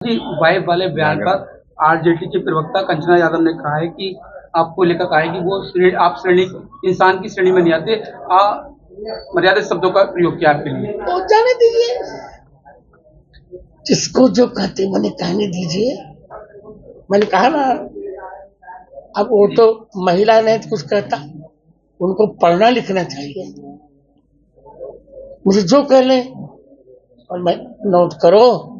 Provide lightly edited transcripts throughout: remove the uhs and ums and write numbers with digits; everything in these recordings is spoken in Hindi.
जी, वाइफ वाले बयान पर आरजेडी के प्रवक्ता कंचना यादव ने कहा है कि आपको लेकर कहा है कि वो आप श्रेणी इंसान की श्रेणी में नहीं आते। मर्यादित शब्दों का प्रयोग किया आपके लिए। तो जाने दीजिए, जिसको जो कहते मैंने कहने दीजिए। मैंने कहा ना, अब वो तो महिला नहीं तो कुछ कहता, उनको पढ़ना लिखना चाहिए। मुझे जो कह लें और मैं नोट करो,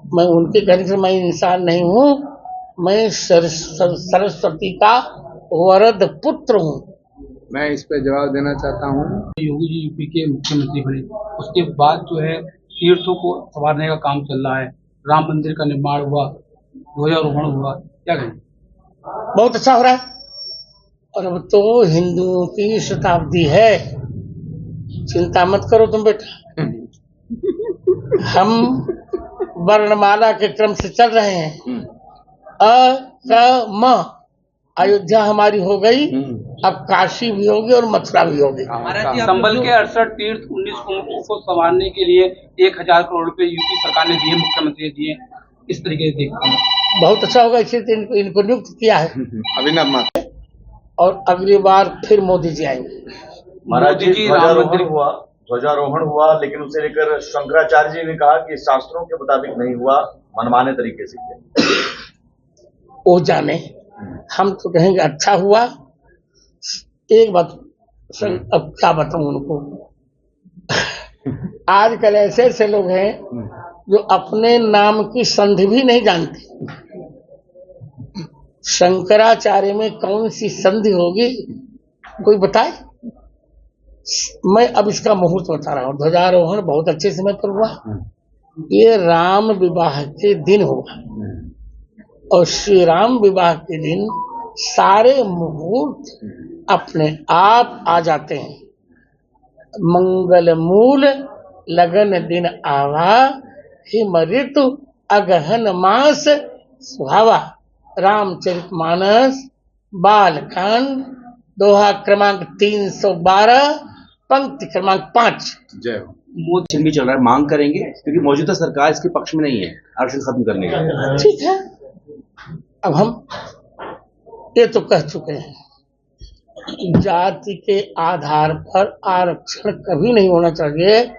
मैं उनके कहने से मैं इंसान नहीं हूँ, मैं सरस्वती का वरद पुत्र हूँ। मैं इस पे जवाब देना चाहता हूँ। योगी जी यूपी के मुख्यमंत्री बने उसके बाद जो है तीर्थों को संवारने का काम चल रहा है, राम मंदिर का निर्माण हुआ, ध्वजारोहण हुआ, क्या कहें? बहुत अच्छा हो रहा है। और अब तो हिंदुओं की शताब्दी है, चिंता मत करो तुम बेटा। हम वर्णमाला के क्रम से चल रहे हैं। अ क म अयोध्या हमारी हो गई, अब काशी भी होगी और मथुरा भी होगी। संबल के 68 तीर्थ 19 कुंभों को संवारने के लिए 1000 करोड़ रुपए यूपी सरकार ने दिए, मुख्यमंत्री दिए। इस तरीके से देखते हैं बहुत अच्छा होगा, इसलिए इनको नियुक्त किया है। अभिनव मात और अगली बार फिर मोदी जी आएंगे। महाराज जी, ध्वजारोहण हुआ, लेकिन उसे लेकर शंकराचार्य जी ने कहा कि शास्त्रों के मुताबिक नहीं हुआ, मनमाने तरीके से किया। वो जाने, हम तो कहेंगे अच्छा हुआ। एक बात अब क्या बताऊं उनको, आजकल ऐसे ऐसे लोग हैं जो अपने नाम की संधि भी नहीं जानते। शंकराचार्य में कौन सी संधि होगी, कोई बताए? मैं अब इसका मुहूर्त बता रहा हूँ। ध्वजारोहण बहुत अच्छे समय पर हुआ, ये राम विवाह के दिन हुआ, और श्री राम विवाह के दिन सारे मुहूर्त अपने आप आ जाते हैं। मंगल मूल लगन दिन आवा, हिम ऋतु अगहन मास सुहावा। रामचरितमानस बालकांड, दोहा क्रमांक 312, पंक्ति क्रमांक 5। जय हो। मोदी भी चल रहा है, मांग करेंगे क्योंकि मौजूदा सरकार इसके पक्ष में नहीं है आरक्षण खत्म करने का। ठीक है, अब हम ये तो कह चुके हैं, जाति के आधार पर आरक्षण कभी नहीं होना चाहिए,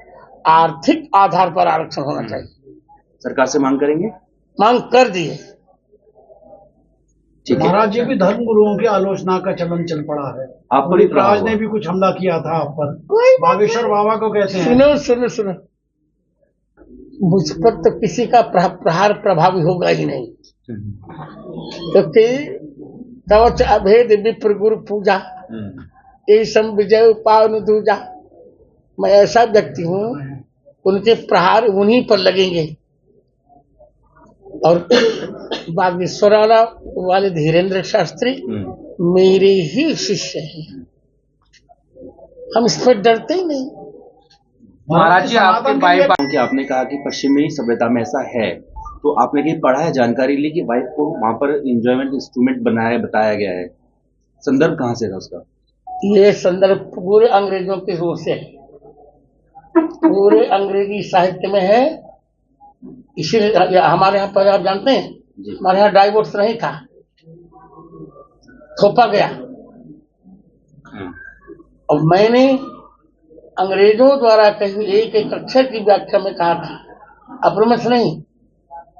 आर्थिक आधार पर आरक्षण होना चाहिए। सरकार से मांग करेंगे, मांग कर दिए। महाराज जी भी धर्म गुरुओं की आलोचना का चलन चल पड़ा है। आप पर राज ने भी कुछ हमला किया था आप पर, बागेश्वर बाबा को कहते हैं। सुनो सुनो सुनो, मुझ पर तो किसी का प्रहार प्रभावी होगा ही नहीं, क्योंकि कवच अभेद विप्र गुरु पूजा, ये सम विजय पावन दूजा। मैं ऐसा व्यक्ति हूँ, उनके प्रहार उन्हीं पर लगेंगे। और बागेश्वर वाले धीरेन्द्र शास्त्री मेरे ही शिष्य हैं, हम इस पर डरते ही नहीं। महाराज जी, आपने कहा कि पश्चिमी सभ्यता में ऐसा है, तो आपने कहीं पढ़ा है, जानकारी ली कि वाइफ को वहां पर एंजॉयमेंट इंस्ट्रूमेंट बताया गया है? संदर्भ कहाँ से था उसका? ये संदर्भ पूरे अंग्रेजों के रूप से है, पूरे अंग्रेजी साहित्य में है। इसीलिए हमारे यहाँ पर आप जानते हैं, हमारे यहाँ डाइवोर्स नहीं था, थोपा गया। और मैंने अंग्रेजों द्वारा कही एक एक अक्षर की व्याख्या में कहा था, अप्रमश नहीं।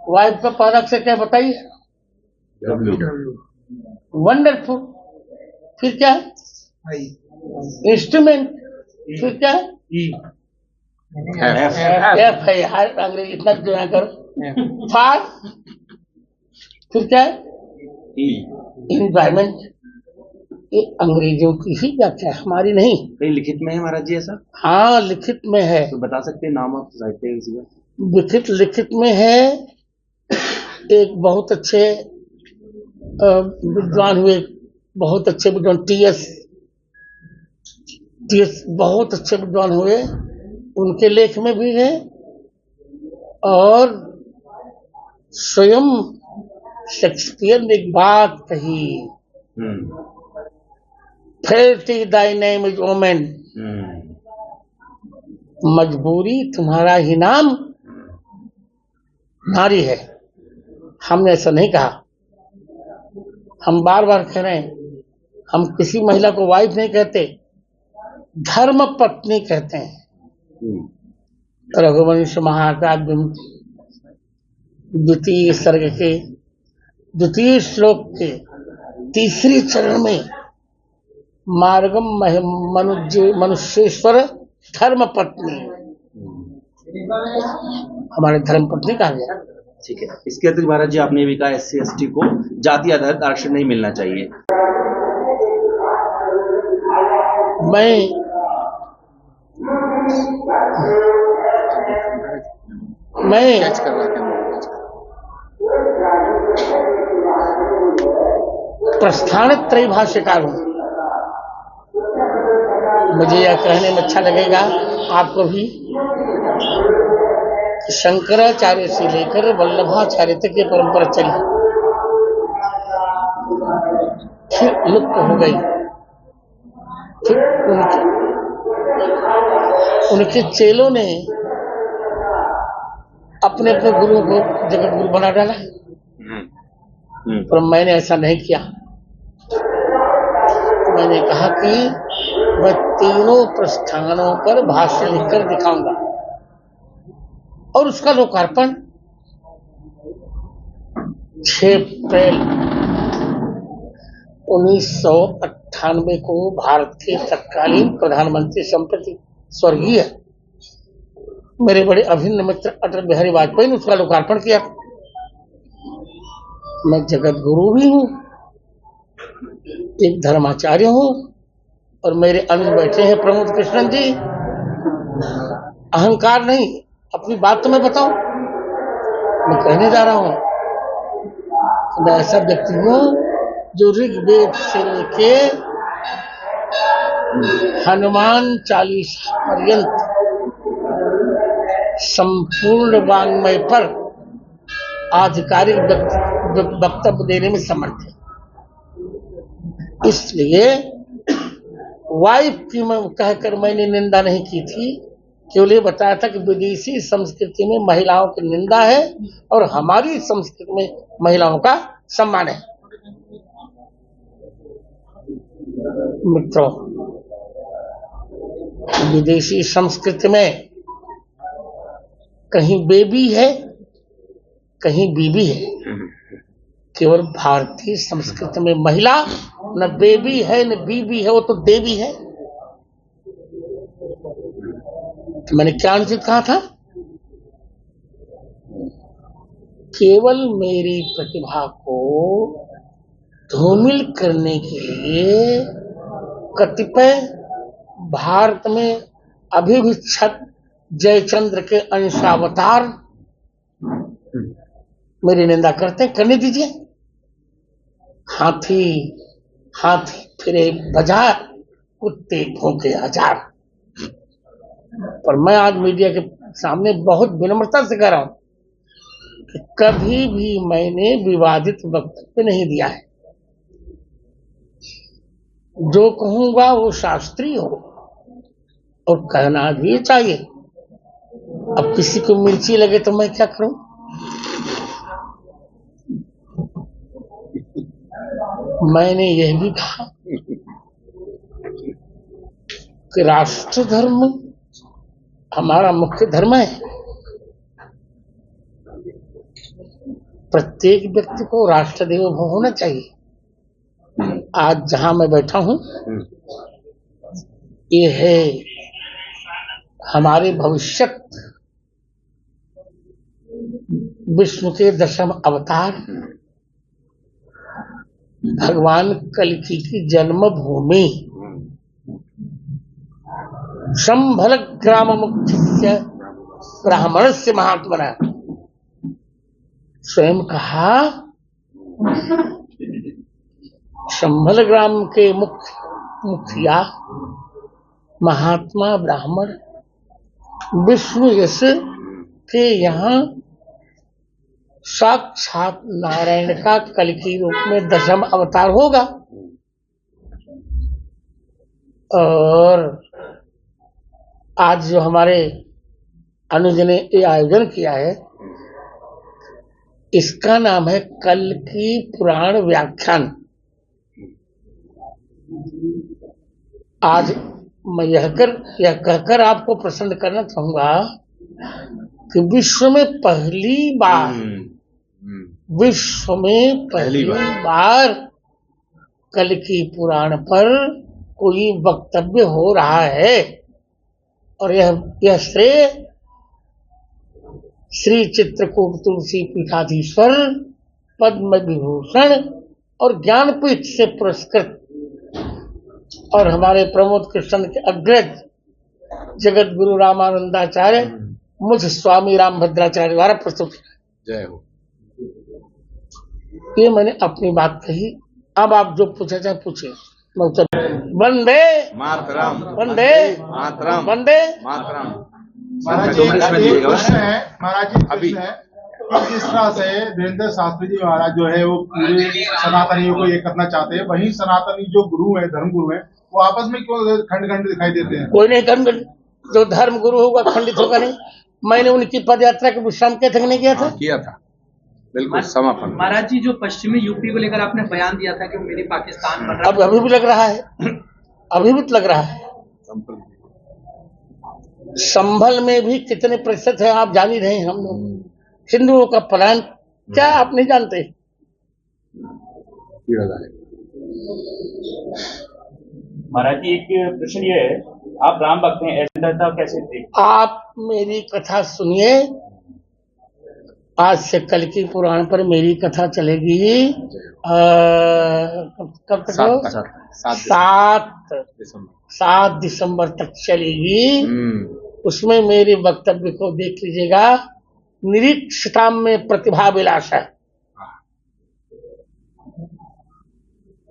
वाइफ का पहला अक्षर क्या बताइए? वंडरफुल। फिर क्या है? इंस्ट्रूमेंट। फिर क्या है? एफ है। हर अंग्रेजी इतना जो करो। फार। फिर क्या है? इन्वायरमेंट। ये अंग्रेजों की ही व्याख्या है, हमारी नहीं। कहीं लिखित में है महाराज जी ऐसा? हाँ, लिखित में है। तो बता सकते हैं नाम आप साहित्य किसी का? लिखित में है। एक बहुत अच्छे विद्वान हुए, बहुत अच्छे विद्वान टीएस बहुत अच्छे विद्वान हुए, उनके लेख में भी है। और स्वयं शेक्सपियर ने एक बात कही, फेल्टी दाई नेम इज वोमेन, मजबूरी तुम्हारा ही नाम, नारी है। हमने ऐसा नहीं कहा। हम बार बार कह रहे हैं, हम किसी महिला को वाइफ नहीं कहते, धर्म पत्नी कहते हैं। रघुवंश महाकाव्य द्वितीय सर्ग के द्वितीय श्लोक के तीसरी चरण में मार्गम मनुष्येश्वर धर्म पत्नी हमारे धर्म पत्नी कहा गया। ठीक है। इसके अतिरिक्त महाराज जी आपने भी कहा SC/ST को जाति आधारित आरक्षण नहीं मिलना चाहिए। मैं प्रस्थानित त्रैभाष्यकार हूं। मुझे यह कहने में अच्छा लगेगा आपको भी, शंकराचार्य से लेकर वल्लभाचार्य तक ये परंपरा चली, फिर लुप्त हो गई। फिर उनके चेलों ने अपने अपने गुरु को जगत गुरु बना डाला, पर मैंने ऐसा नहीं किया। मैंने कहा कि मैं तीनों प्रस्थानों पर भाष्य लिखकर दिखाऊंगा और उसका लोकार्पण 6 अप्रैल 1998 को भारत के तत्कालीन प्रधानमंत्री संप्रति स्वर्गीय मेरे बड़े अभिन्न मित्र अटल बिहारी वाजपेयी ने उसका लोकार्पण किया। मैं जगत गुरु भी हूं, एक धर्माचार्य हूं, और मेरे अनुज बैठे हैं प्रमोद कृष्णन जी। अहंकार नहीं, अपनी बात तो मैं बताऊं। मैं कहने जा रहा हूं, मैं ऐसा व्यक्ति हूं जो ऋग्वेद से लेके हनुमान चालीसा पर्यंत संपूर्ण वाङ्मय पर आधिकारिक वक्तव्य देने में समर्थ है। इसलिए वाइफ की कहकर मैंने निंदा नहीं की थी, केवल ये बताया था कि विदेशी संस्कृति में महिलाओं की निंदा है और हमारी संस्कृति में महिलाओं का सम्मान है। मित्रों, विदेशी संस्कृति में कहीं बेबी है, कहीं बीबी है। केवल भारतीय संस्कृति में महिला न बेबी है न बीबी है, वो तो देवी है। तो मैंने क्या अनुचित कहा था? केवल मेरी प्रतिभा को धूमिल करने के लिए कतिपय भारत में अभी भी जयचंद्र के अंशावतार मेरी निंदा करते, करने दीजिए। हाथी हाथी फिरे बाजार, कुत्ते भौंके हजार। पर मैं आज मीडिया के सामने बहुत विनम्रता से कह रहा हूं कि कभी भी मैंने विवादित वक्तव्य नहीं दिया है। जो कहूंगा वो शास्त्रीय हो और कहना भी चाहिए। अब किसी को मिर्ची लगे तो मैं क्या करूं? मैंने यह भी कहा कि राष्ट्र धर्म हमारा मुख्य धर्म है। प्रत्येक व्यक्ति को राष्ट्र देवो भव होना चाहिए। आज जहां मैं बैठा हूं, ये है हमारे भविष्यत विष्णु के 10वें अवतार भगवान कल्कि की जन्मभूमि शंभल ग्राम मुख्य ब्राह्मण से महात्मना स्वयं कहा। शंभल ग्राम के मुखिया महात्मा ब्राह्मण विष्णु यश के यहाँ साक्षात नारायण का कल्कि रूप में 10वां अवतार होगा। और आज जो हमारे अनुज ने ये आयोजन किया है इसका नाम है कल की पुराण व्याख्यान। आज मैं यह कहकर आपको प्रसन्न करना चाहूंगा कि विश्व में पहली बार कल की पुराण पर कोई वक्तव्य हो रहा है, और यह श्रेय श्री चित्रकूट तुलसी पीठाधीश्वर पद्म विभूषण और ज्ञानपीठ से पुरस्कृत और हमारे प्रमोद कृष्ण के अग्रज जगत गुरु रामानंदाचार्य मुझ स्वामी रामभद्राचार्य द्वारा प्रस्तुत है। जय हो। ये मैंने अपनी बात कही। अब आप जो पूछा चाहे पूछे, मैं उत्तर। वंदे मातरम, वंदे मातरम, वंदे मातरम। महाराज जी एक प्रश्न है, महाराज जी अभी प्रश्न है कि जिस तरह से वीरेंद्र शास्त्री जी महाराज जो है वो पूरे सनातनियों को एक करना चाहते हैं, वहीं सनातनी जो गुरु है, धर्म गुरु है, वो आपस में क्यों खंड खंड दिखाई देते हैं? कोई नहीं खंड, जो धर्म गुरु होगा खंडित होगा नहीं। मैंने उनकी पद यात्रा के विश्राम के तक नहीं किया था। किया था, बिल्कुल समापन। महाराज जी, जो पश्चिमी यूपी को लेकर आपने बयान दिया था कि वो मेरी पाकिस्तान बन रहा है, अब अभी भी लग रहा है, अभी भी लग रहा है। संभल में भी कितने प्रतिशत है आप जान ही रहे हैं। हम लोग हिंदुओं का पलायन क्या आप नहीं जानते? महाराज जी एक प्रश्न ये है, आप राम भक्त हैं, ऐसे दर्दा कैसे थे? आप मेरी कथा सुनिए। आज से कल की पुराण पर मेरी कथा चलेगी कब तक? 7 दिसंबर तक चलेगी। उसमें मेरे वक्तव्य को देख लीजिएगा। निरीक्षता में प्रतिभा विलास है।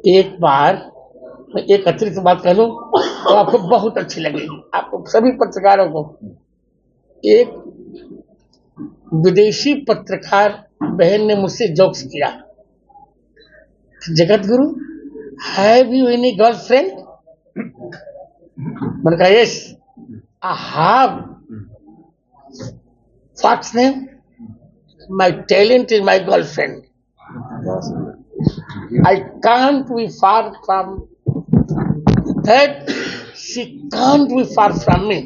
एक बार मैं एक अतिरिक्त बात कह लूं तो आपको बहुत अच्छी लगेगी, आपको सभी पत्रकारों को। एक विदेशी पत्रकार बहन ने मुझसे जोक्स किया, Jagat Guru have you any girlfriend? मैंने कहा yes I have. What's name? My talent is my girlfriend. I can't be far from that. She can't be far from me.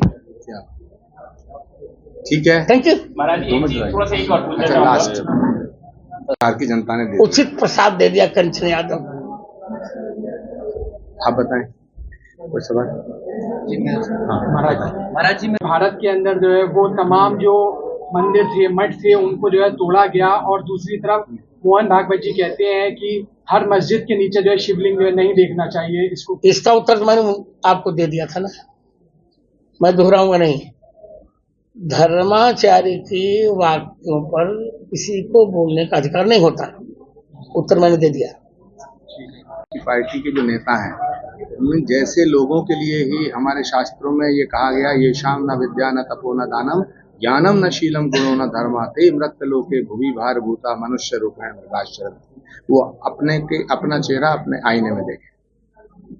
ठीक है, Thank you. महाराज जी एक चीज थोड़ा सा एक और पूछना अच्छा चाहूंगा। लास्ट बिहार की जनता ने दे उचित प्रसाद दे दिया कंचन यादव। आप बताएं कोई सवाल? महाराज जी, भारत के अंदर जो है वो तमाम जो मंदिर थे, मठ थे, उनको जो है तोड़ा गया, और दूसरी तरफ मोहन भागवत जी कहते हैं कि हर मस्जिद के नीचे जो है शिवलिंग जो है नहीं देखना चाहिए। इसका उत्तर तो मैंने आपको दे दिया था ना, मैं दोहराऊंगा नहीं। धर्माचार्य के वाक्यों पर किसी को बोलने का अधिकार नहीं होता। उत्तर मैंने दे दिया। पार्टी के जो नेता हैं, उनमें जैसे लोगों के लिए ही हमारे शास्त्रों में ये कहा गया, ये शाम न विद्या न तपो न दानम ज्ञानम न शीलम गुणो न धर्माते मृत लोके भुवि भार भूता मनुष्य रूपेण मृगाश्चरण। वो अपना चेहरा अपने आईने में देखे।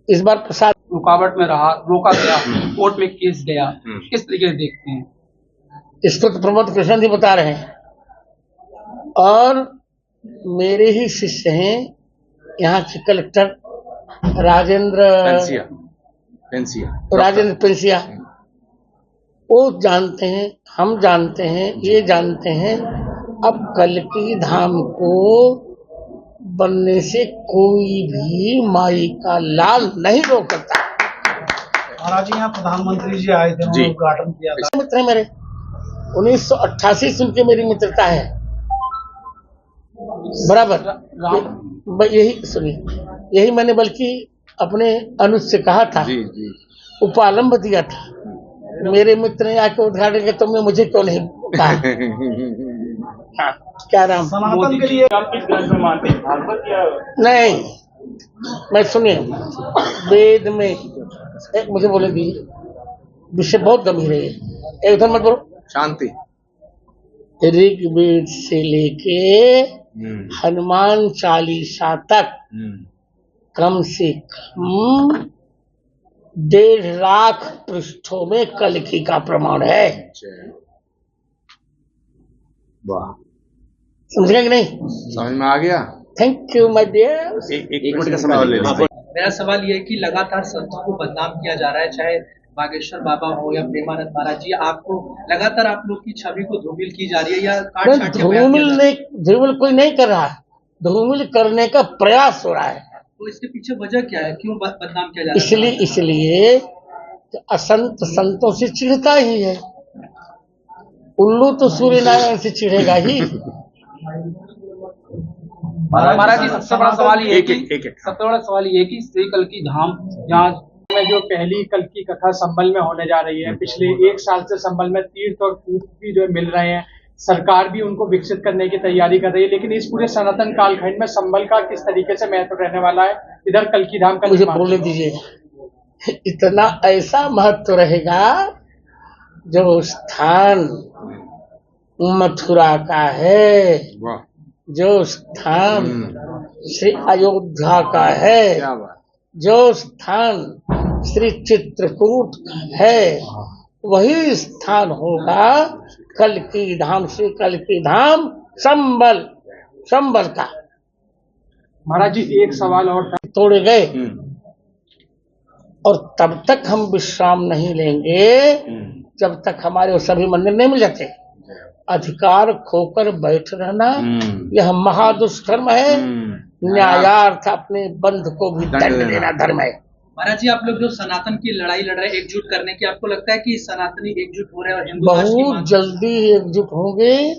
इस बार प्रसाद रुकावट में रहा, रोका गया, कोर्ट में केस गया, किस तरीके से देखते हैं? इसको तो प्रमोद कृष्ण जी बता रहे हैं, और मेरे ही शिष्य हैं यहाँ के कलेक्टर राजेंद्र पेंसिया। वो जानते हैं, हम जानते हैं, ये जानते हैं। अब कल की धाम को बनने से कोई भी माई का लाल नहीं रोक सकता। महाराज जी यहाँ प्रधानमंत्री जी आए थे, उन्होंने उद्घाटन किया था। मित्र है मेरे, 1988 से उनके मेरी मित्रता है बराबर। यही सुनिए, यही मैंने बल्कि अपने अनुज से कहा था, उपालंब दिया था। मेरे मित्र ने आके उद्घाटन किया, तुमने मुझे क्यों नहीं कहा? हाँ, क्या नाम? सनातन के लिए आप किस ग्रंथ में मानते हैं, भागवत या? नहीं, मैं सुनिए, वेद में एक मुझे बोले दी विषय बहुत गंभीर है, एक उधर मत बोलो। शांति। ऋग्वेद से लेके हनुमान चालीसा तक कम से कम 1.5 लाख पृष्ठों में कल्कि का प्रमाण है। वाह। समझ गए कि नहीं? समझ में आ गया। Thank you my dear. एक मिनट का समय और ले लीजिए। मेरा सवाल ये है कि लगातार संतों को बदनाम किया जा रहा है, चाहे बागेश्वर बाबा हो या प्रेमानंद महाराज जी, आपको लगातार आप लोग की छवि को धूमिल की जा रही है या काट छाट के बयान किया जा रहा है? धूमिल कोई नहीं कर रहा है, धूमिल करने का प्रयास हो रहा है। तो इसके पीछे वजह क्या है, क्यों बदनाम किया जा रहा है? इसलिए कि असंत संतों से चिढ़ता ही है। उल्लू तो सूर्य नारायण से चिढ़ेगा ही। महाराज जी, सबसे बड़ा सवाल ये है कि एक- सबसे बड़ा सवाल ये है कि श्री कल की धाम जहाँ में जो पहली कल की कथा संबल में होने जा रही है, पिछले 1 साल से संबल में तीर्थ और कूप भी जो मिल रहे हैं, सरकार भी उनको विकसित करने की तैयारी कर रही है, लेकिन इस पूरे सनातन कालखंड में संबल का किस तरीके से महत्व रहने वाला है, इधर कल की धाम का मुझे निर्माण। बोलने दीजिए। इतना ऐसा महत्व रहेगा, जो स्थान मथुरा का है, वाह, जो स्थान श्री अयोध्या का है, क्या बात। जो स्थान श्री चित्रकूट का है, वही स्थान होगा कल की धाम से कल की धाम संबल का। महाराज जी, एक सवाल और था। तोड़े गए और तब तक हम विश्राम नहीं लेंगे जब तक हमारे वो सभी मंदिर नहीं मिल जाते। अधिकार खोकर बैठ रहना यह महादुष्कर्म है। न्यायार्थ अपने बंध को भी दंड देना धर्म है। महाराज जी, आप लोग जो सनातन की लड़ाई लड़ रहे हैं एकजुट करने की, आपको लगता है कि सनातनी एकजुट हो रहे हैं और हिंदू राष्ट्र की बहुत मांग- जल्दी एकजुट होंगे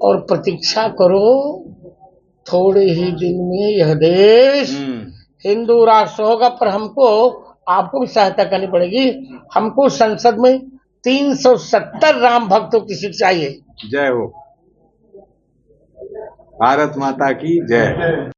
और प्रतीक्षा करो, थोड़े ही दिन में यह देश हिंदू राष्ट्र होगा। पर हमको आपको भी सहायता करनी पड़ेगी। हमको संसद में 370 राम भक्तों की सीट चाहिए। जय हो, भारत माता की जय।